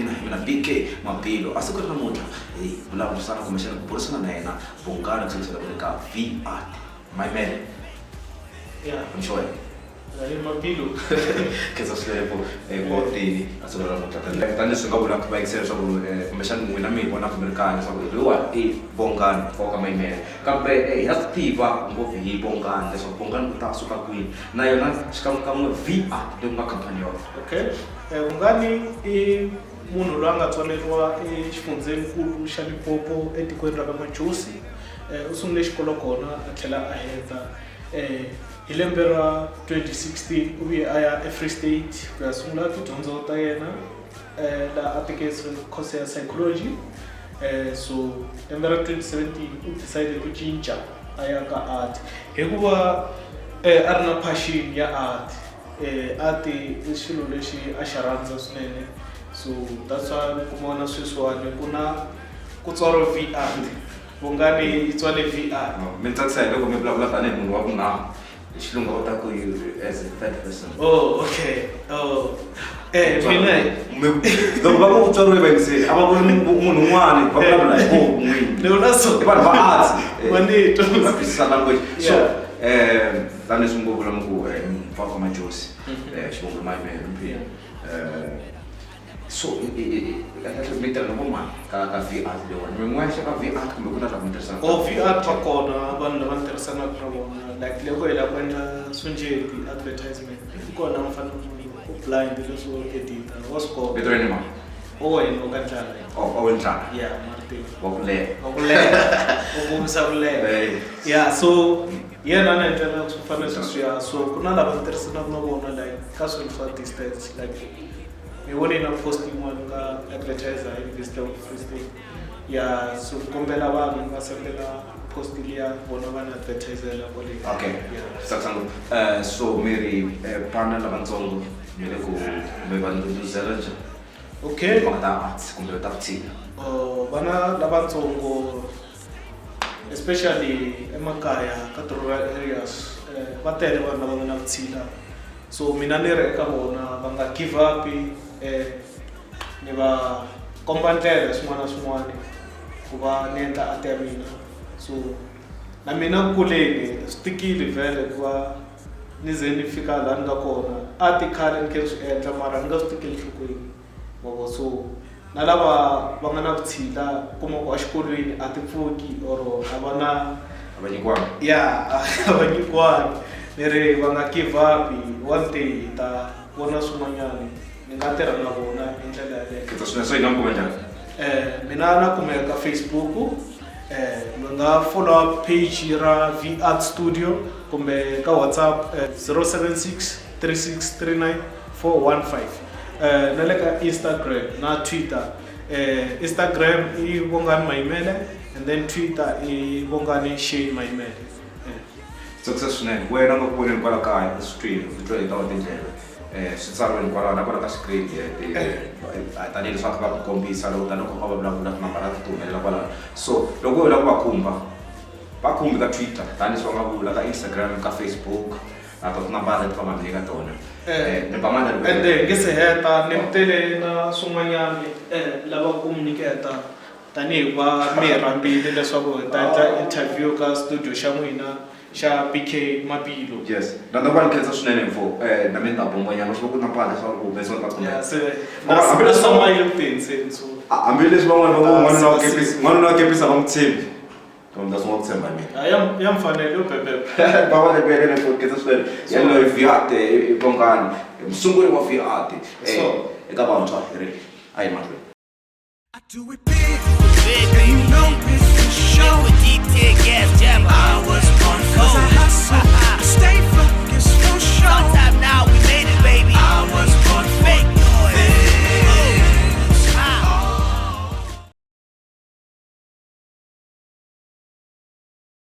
mina BK Mapilo a siku namuntlha hi vulavurisana kumbexana ku burisana na yena Bongani kusukela ka V-Art my man I'm sure Mapilo keza swelepo botini asukela namuntlha tani swi nga vula ku bayisela swa ku kumbexana n'wina mi vona Amerikani swa ku lowa Bongani foka my man kambe ya tiva ngopfu hi Bongani leswaku Bongani u ta suka kwini na yona xikan'we V-Art leyi nga khampani yona. Okay Bongani i munhu loyi a nga tswaleriwa exifundzeninkulu xa Limpopo etikweni ra ka Majosi u sungule xikolo kona a tlhela a heta hi lembe ra 2016 u vuye a ya eFree State ku ya sungula tidyondzo ta yena laha a teke course ya psychology so lembe ra 2017 u decide ku cinca a ya ka art hikuva a ri na passion ya art art i xilo lexi a xi rhandza swinene so that's why ku vona sweswiwani ku na ku tswariwa V-Art Bongani yi tswale V-Art mi tsakisa hi loko mi vulavula tanihi munhu wa vunharhu xilungu va ta ku as a third person. Oh okay mina loko va ku tswariwe va yingiseli a va voni munhu un'wana va vulavula hi n'wini ni vona so i vanhu va art manito va twisisa language so tanihi swi ngo vula ku Mfaka Majosi xivongo my man so mi tirha na vomani ka V-Art leyiwani mi n'wana xaka V-Art kumbe ku na lava mi tirhisana V-Art va kona vanhu lava ni tirhisanaka na vona like loko hi lava ku endla Sunjeti advertisement i kona mi fanele ku blind leswi wo edita wa swi kota vito reni ma wena u ka ndlala o ndlala ya Martin wa ku leha u kombisa ku leha ya so yena na endlela ku fanele sweswiya so ku na lava ni tirhisanaka na vona like ka swilo swa distance like mi vone na posting one ka advertiser in this town Free State ya so kombela vanhu va sendela post liya vona va na advertiser la kole okay saksango so miri pana lavatsongo mi le ku mi va nduduzela nje okay va ta art kumbe ta tsina vana lavatsongo especially emakaya ka rural areas va tele vanhu lava nga na vutshila so mina ni ri eka vona va nga give up ni va komba ndlela swin'wana na swin'wana ku va ni endla art ya mina so na mina kuleni swi tikile vele ku va ni ze ni fika laha ni nga kona art khale ni ke swi endla mara ni nga swi tekeli enhlokweni so na lava va nga na vutshila kuma ku a xikolweni a ti pfuki or a va na avanyikwana avanyikwana ni ri va nga give up one day hi ta vona swin'wanyana ni nga tirha na vona hi ndlela yaleyo kita swin'wana swo yi na kumbe njhani mina na kumeka ka Facebook ni nga follow page ra V-Art Studio kumbe ka WhatsApp 076 3639 415 na le ka Instagram na Twitter Instagram i Bongani Maimele and then Twitter i Bongani Shane Maimele success swinene wena nga ku voneni kwala kaya stream vito yi ta wa tindlela switsariweni kwala na kwala ka screen tanihi leswaku va ku kombisa loko tani ku va vulavula ku nambara ti humelela kwala so loko u lava ku va khumba va khumbi ka Twitter tanihi swi va nga vula ka Instagram ka Facebook na to tinambara leti va nga nyika tona ni ba manda and then nge se heta ni mutele na swin'wanyana lava ku mi nyiketa tanihi va mi rhambile leswaku hi ta endla interview ka studio xa n'wina xa BK Mapilo yes na va khetsa swinene info na mina bombonyana swo ku nambara swa ku beso ta tsona ya se na sama yi mtense so ambileswi van'wana va n'wana na kepisa va mutshembi kumbe swo mutshemba mina ya mfanele yo bebe baba le bele le khetsa swinene yellow V-Art Bongani msunguri wa V-Art eka vantshwa ri ayi mahlweni I do it big, you know this show with DK Gas Jam. I was on cause I hustle.